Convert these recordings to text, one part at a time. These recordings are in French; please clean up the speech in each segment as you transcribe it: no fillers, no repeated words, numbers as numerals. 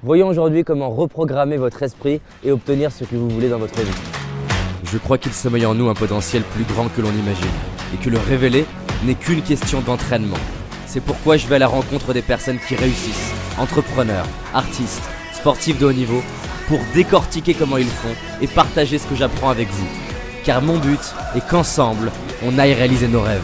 Voyons aujourd'hui comment reprogrammer votre esprit et obtenir ce que vous voulez dans votre vie. Je crois qu'il sommeille en nous un potentiel plus grand que l'on imagine et que le révéler n'est qu'une question d'entraînement. C'est pourquoi je vais à la rencontre des personnes qui réussissent, entrepreneurs, artistes, sportifs de haut niveau, pour décortiquer comment ils font et partager ce que j'apprends avec vous. Car mon but est qu'ensemble, on aille réaliser nos rêves.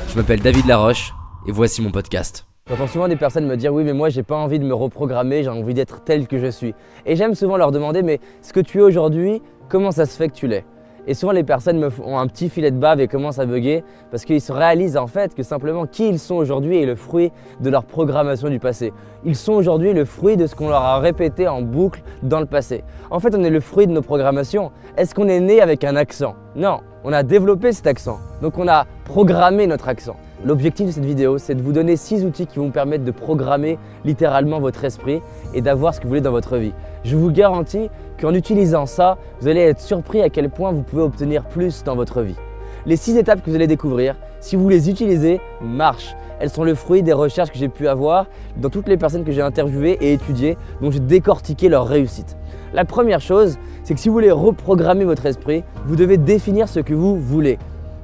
Je m'appelle David Laroche et voici mon podcast. J'entends souvent des personnes me dire « Oui, mais moi, j'ai pas envie de me reprogrammer, j'ai envie d'être tel que je suis. » Et j'aime souvent leur demander « Mais ce que tu es aujourd'hui, comment ça se fait que tu l'es ?» Et souvent, les personnes ont un petit filet de bave et commencent à bugger parce qu'ils se réalisent en fait que simplement qui ils sont aujourd'hui est le fruit de leur programmation du passé. Ils sont aujourd'hui le fruit de ce qu'on leur a répété en boucle dans le passé. En fait, on est le fruit de nos programmations. Est-ce qu'on est né avec un accent? Non, on a développé cet accent. Donc on a programmé notre accent. L'objectif de cette vidéo, c'est de vous donner 6 outils qui vont vous permettre de programmer littéralement votre esprit et d'avoir ce que vous voulez dans votre vie. Je vous garantis qu'en utilisant ça, vous allez être surpris à quel point vous pouvez obtenir plus dans votre vie. Les 6 étapes que vous allez découvrir, si vous les utilisez, marchent. Elles sont le fruit des recherches que j'ai pu avoir dans toutes les personnes que j'ai interviewées et étudiées, dont j'ai décortiqué leur réussite. La première chose, c'est que si vous voulez reprogrammer votre esprit, vous devez définir ce que vous voulez.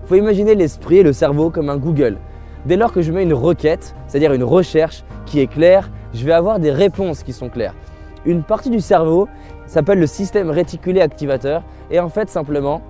Il faut imaginer l'esprit et le cerveau comme un Google. Dès lors que je mets une requête, c'est-à-dire une recherche qui est claire, je vais avoir des réponses qui sont claires. Une partie du cerveau s'appelle le système réticulé activateur et en fait simplement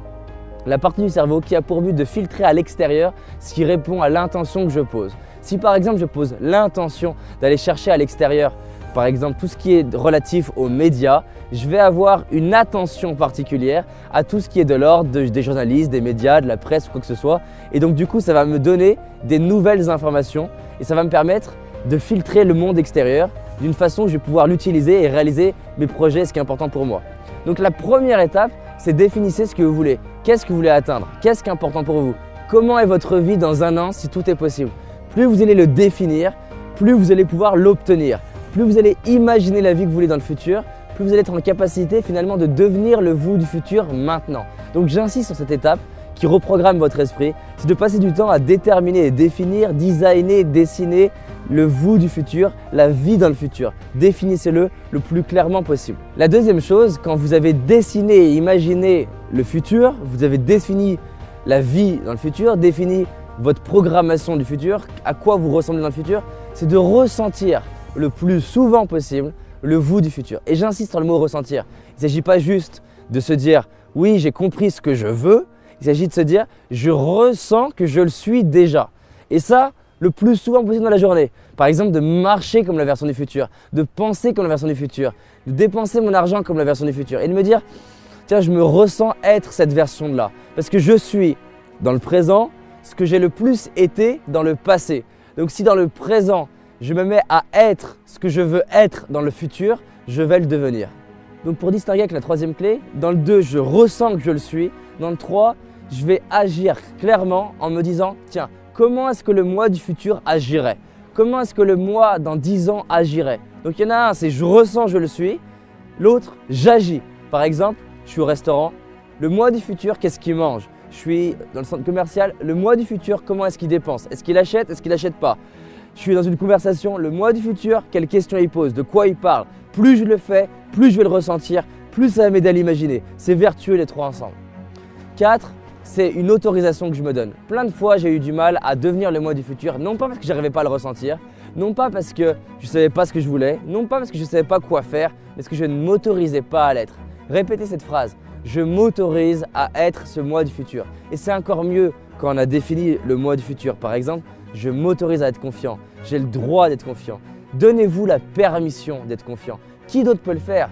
la partie du cerveau qui a pour but de filtrer à l'extérieur ce qui répond à l'intention que je pose. Si par exemple je pose l'intention d'aller chercher à l'extérieur par exemple tout ce qui est relatif aux médias, je vais avoir une attention particulière à tout ce qui est de l'ordre des journalistes, des médias, de la presse ou quoi que ce soit. Et donc du coup ça va me donner des nouvelles informations et ça va me permettre de filtrer le monde extérieur d'une façon où je vais pouvoir l'utiliser et réaliser mes projets, ce qui est important pour moi. Donc la première étape, c'est définissez ce que vous voulez. Qu'est-ce que vous voulez atteindre? Qu'est-ce qui est important pour vous? Comment est votre vie dans un an si tout est possible? Plus vous allez le définir, plus vous allez pouvoir l'obtenir. Plus vous allez imaginer la vie que vous voulez dans le futur, plus vous allez être en capacité finalement de devenir le vous du futur maintenant. Donc j'insiste sur cette étape qui reprogramme votre esprit, c'est de passer du temps à déterminer, définir, designer, dessiner le vous du futur, la vie dans le futur. Définissez-le le plus clairement possible. La deuxième chose, quand vous avez dessiné et imaginé le futur, vous avez défini la vie dans le futur, défini votre programmation du futur, à quoi vous ressemblez dans le futur, c'est de ressentir le plus souvent possible le vous du futur. Et j'insiste sur le mot ressentir. Il ne s'agit pas juste de se dire « oui, j'ai compris ce que je veux », il s'agit de se dire « je ressens que je le suis déjà ». Et ça, le plus souvent possible dans la journée. Par exemple, de marcher comme la version du futur, de penser comme la version du futur, de dépenser mon argent comme la version du futur et de me dire « tiens, je me ressens être cette version-là ». Parce que je suis dans le présent ce que j'ai le plus été dans le passé. Donc si dans le présent, je me mets à être ce que je veux être dans le futur, je vais le devenir. Donc pour distinguer avec la troisième clé, dans le 2, je ressens que je le suis. Dans le 3, je vais agir clairement en me disant « tiens, comment est-ce que le moi du futur agirait? Comment est-ce que le moi dans 10 ans agirait ?» Donc il y en a un, c'est « je ressens, je le suis ». L'autre, « j'agis ». Par exemple, je suis au restaurant, le moi du futur, qu'est-ce qu'il mange? Je suis dans le centre commercial, le moi du futur, comment est-ce qu'il dépense? Est-ce qu'il achète? Est-ce qu'il n'achète pas? Je suis dans une conversation, le moi du futur, quelles questions il pose, de quoi il parle. Plus je le fais, plus je vais le ressentir, plus ça va m'aider à l'imaginer. C'est vertueux les trois ensemble. 4, c'est une autorisation que je me donne. Plein de fois, j'ai eu du mal à devenir le moi du futur, non pas parce que je n'arrivais pas à le ressentir, non pas parce que je ne savais pas ce que je voulais, non pas parce que je ne savais pas quoi faire, mais parce que je ne m'autorisais pas à l'être. Répétez cette phrase, je m'autorise à être ce moi du futur. Et c'est encore mieux quand on a défini le moi du futur. Par exemple, je m'autorise à être confiant, j'ai le droit d'être confiant. Donnez-vous la permission d'être confiant. Qui d'autre peut le faire?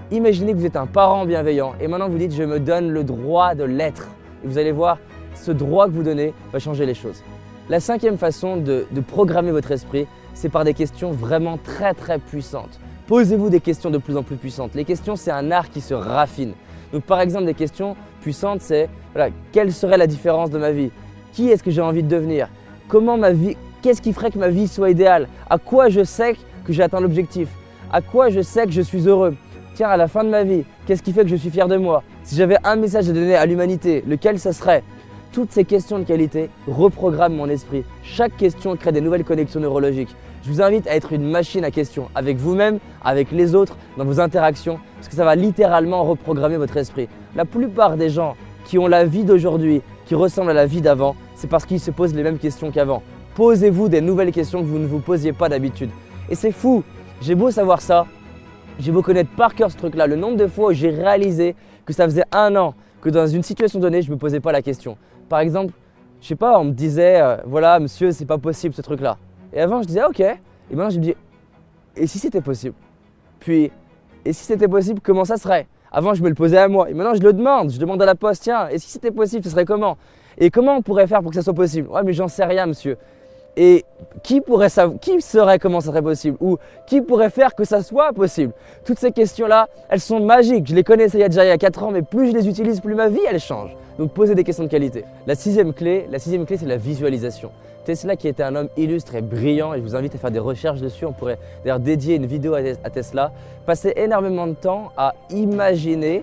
Imaginez que vous êtes un parent bienveillant et maintenant vous dites « je me donne le droit de l'être ». Et vous allez voir, ce droit que vous donnez va changer les choses. La 5e façon de programmer votre esprit, c'est par des questions vraiment très puissantes. Posez-vous des questions de plus en plus puissantes. Les questions, c'est un art qui se raffine. Donc par exemple, des questions puissantes, c'est voilà, quelle serait la différence de ma vie? Qui est-ce que j'ai envie de devenir? Comment ma vie, qu'est-ce qui ferait que ma vie soit idéale? À quoi je sais que j'ai atteint l'objectif? À quoi je sais que je suis heureux? Tiens, à la fin de ma vie, qu'est-ce qui fait que je suis fier de moi? Si j'avais un message à donner à l'humanité, lequel ça serait? Toutes ces questions de qualité reprogramment mon esprit. Chaque question crée des nouvelles connexions neurologiques. Je vous invite à être une machine à questions avec vous-même, avec les autres, dans vos interactions, parce que ça va littéralement reprogrammer votre esprit. La plupart des gens qui ont la vie d'aujourd'hui, qui ressemble à la vie d'avant, c'est parce qu'ils se posent les mêmes questions qu'avant. Posez-vous des nouvelles questions que vous ne vous posiez pas d'habitude. Et c'est fou, j'ai beau savoir ça, j'ai beau connaître par cœur ce truc-là, le nombre de fois où j'ai réalisé que ça faisait 1 an que dans une situation donnée, je ne me posais pas la question. Par exemple, je sais pas, on me disait, voilà monsieur, c'est pas possible ce truc-là. Et avant, je disais, ok. Et maintenant, je me dis, et si c'était possible? Puis, et si c'était possible, comment ça serait? Avant, je me le posais à moi. Et maintenant, je le demande. Je demande à la poste, tiens, et si c'était possible, ce serait comment? Et comment on pourrait faire pour que ça soit possible? Ouais, mais j'en sais rien, monsieur. Et qui saurait comment ça serait possible? Ou qui pourrait faire que ça soit possible? Toutes ces questions-là, elles sont magiques. Je les connaissais il y a 4 ans, mais plus je les utilise, plus ma vie, elle change. Donc, posez des questions de qualité. La sixième clé, c'est la visualisation. Tesla qui était un homme illustre et brillant, et je vous invite à faire des recherches dessus, on pourrait d'ailleurs dédier une vidéo à Tesla, passait énormément de temps à imaginer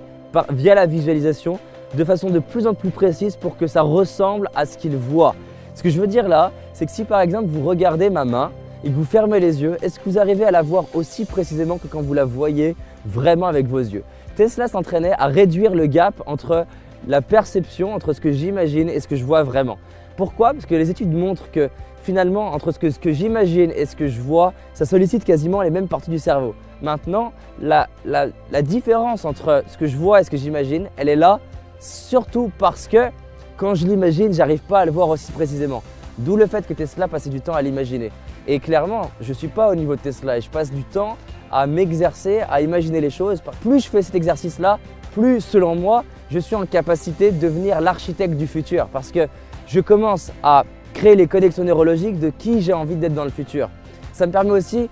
via la visualisation de façon de plus en plus précise pour que ça ressemble à ce qu'il voit. Ce que je veux dire là, c'est que si par exemple vous regardez ma main et que vous fermez les yeux, est-ce que vous arrivez à la voir aussi précisément que quand vous la voyez vraiment avec vos yeux? Tesla s'entraînait à réduire le gap entre la perception, entre ce que j'imagine et ce que je vois vraiment. Pourquoi? Parce que les études montrent que finalement, entre ce que j'imagine et ce que je vois, ça sollicite quasiment les mêmes parties du cerveau. Maintenant, la différence entre ce que je vois et ce que j'imagine, elle est là surtout parce que quand je l'imagine, j'arrive pas à le voir aussi précisément. D'où le fait que Tesla passait du temps à l'imaginer. Et clairement, je ne suis pas au niveau de Tesla et je passe du temps à m'exercer, à imaginer les choses. Plus je fais cet exercice-là, plus selon moi, je suis en capacité de devenir l'architecte du futur parce que je commence à créer les connexions neurologiques de qui j'ai envie d'être dans le futur. Ça me permet aussi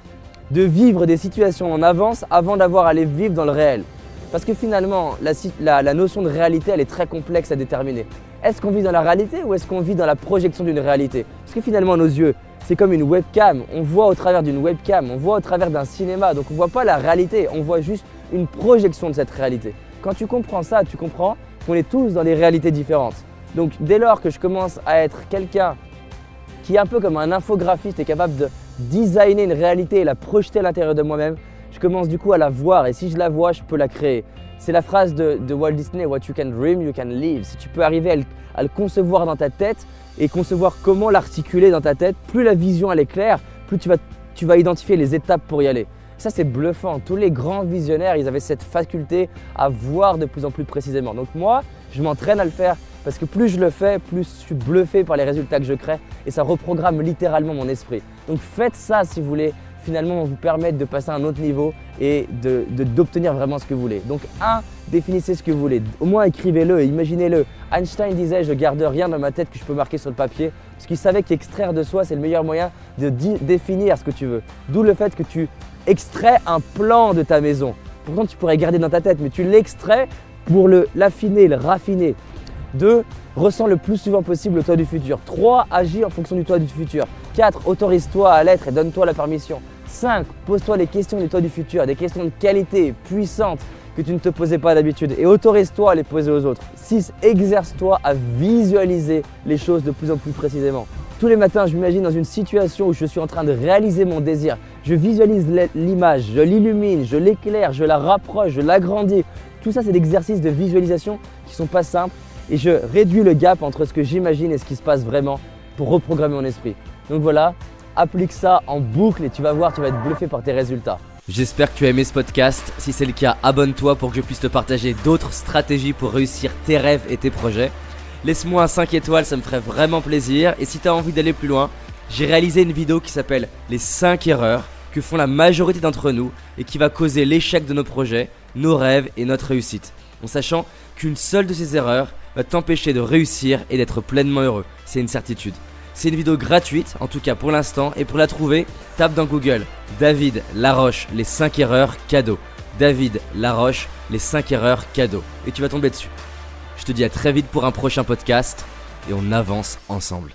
de vivre des situations en avance avant d'avoir à les vivre dans le réel. Parce que finalement, la notion de réalité, elle est très complexe à déterminer. Est-ce qu'on vit dans la réalité ou est-ce qu'on vit dans la projection d'une réalité? Parce que finalement, nos yeux, c'est comme une webcam. On voit au travers d'une webcam, on voit au travers d'un cinéma. Donc on ne voit pas la réalité, on voit juste une projection de cette réalité. Quand tu comprends ça, tu comprends qu'on est tous dans des réalités différentes. Donc dès lors que je commence à être quelqu'un qui est un peu comme un infographiste et capable de designer une réalité et la projeter à l'intérieur de moi-même, je commence du coup à la voir et si je la vois, je peux la créer. C'est la phrase de Walt Disney, What you can dream, you can live. Si tu peux arriver à le concevoir dans ta tête et concevoir comment l'articuler dans ta tête, plus la vision elle est claire, plus tu vas identifier les étapes pour y aller. Ça c'est bluffant, tous les grands visionnaires, ils avaient cette faculté à voir de plus en plus précisément. Donc moi, je m'entraîne à le faire parce que plus je le fais, plus je suis bluffé par les résultats que je crée et ça reprogramme littéralement mon esprit. Donc faites ça si vous voulez finalement vous permettre de passer à un autre niveau et d'obtenir vraiment ce que vous voulez. Donc 1, définissez ce que vous voulez, au moins écrivez-le, imaginez-le. Einstein disait je garde rien dans ma tête que je peux marquer sur le papier parce qu'il savait qu'extraire de soi c'est le meilleur moyen de définir ce que tu veux. D'où le fait que tu extrais un plan de ta maison. Pourtant tu pourrais garder dans ta tête mais tu l'extrais pour l'affiner, le raffiner. 2, ressens le plus souvent possible le toi du futur. 3, agis en fonction du toi du futur. 4, autorise-toi à l'être et donne-toi la permission. 5, pose-toi les questions du toi du futur, des questions de qualité puissantes que tu ne te posais pas d'habitude et autorise-toi à les poser aux autres. 6, exerce-toi à visualiser les choses de plus en plus précisément. Tous les matins, je m'imagine dans une situation où je suis en train de réaliser mon désir. Je visualise l'image, je l'illumine, je l'éclaire, je la rapproche, je l'agrandis. Tout ça, c'est des exercices de visualisation qui ne sont pas simples. Et je réduis le gap entre ce que j'imagine et ce qui se passe vraiment pour reprogrammer mon esprit. Donc voilà, applique ça en boucle et tu vas voir, tu vas être bluffé par tes résultats. J'espère que tu as aimé ce podcast. Si c'est le cas, abonne-toi pour que je puisse te partager d'autres stratégies pour réussir tes rêves et tes projets. Laisse-moi un 5 étoiles, ça me ferait vraiment plaisir. Et si tu as envie d'aller plus loin, j'ai réalisé une vidéo qui s'appelle les 5 erreurs que font la majorité d'entre nous et qui va causer l'échec de nos projets, nos rêves et notre réussite. En sachant qu'une seule de ces erreurs va t'empêcher de réussir et d'être pleinement heureux. C'est une certitude. C'est une vidéo gratuite, en tout cas pour l'instant, et pour la trouver, tape dans Google David Laroche, les 5 erreurs cadeaux. David Laroche, les 5 erreurs cadeaux. Et tu vas tomber dessus. Je te dis à très vite pour un prochain podcast et on avance ensemble.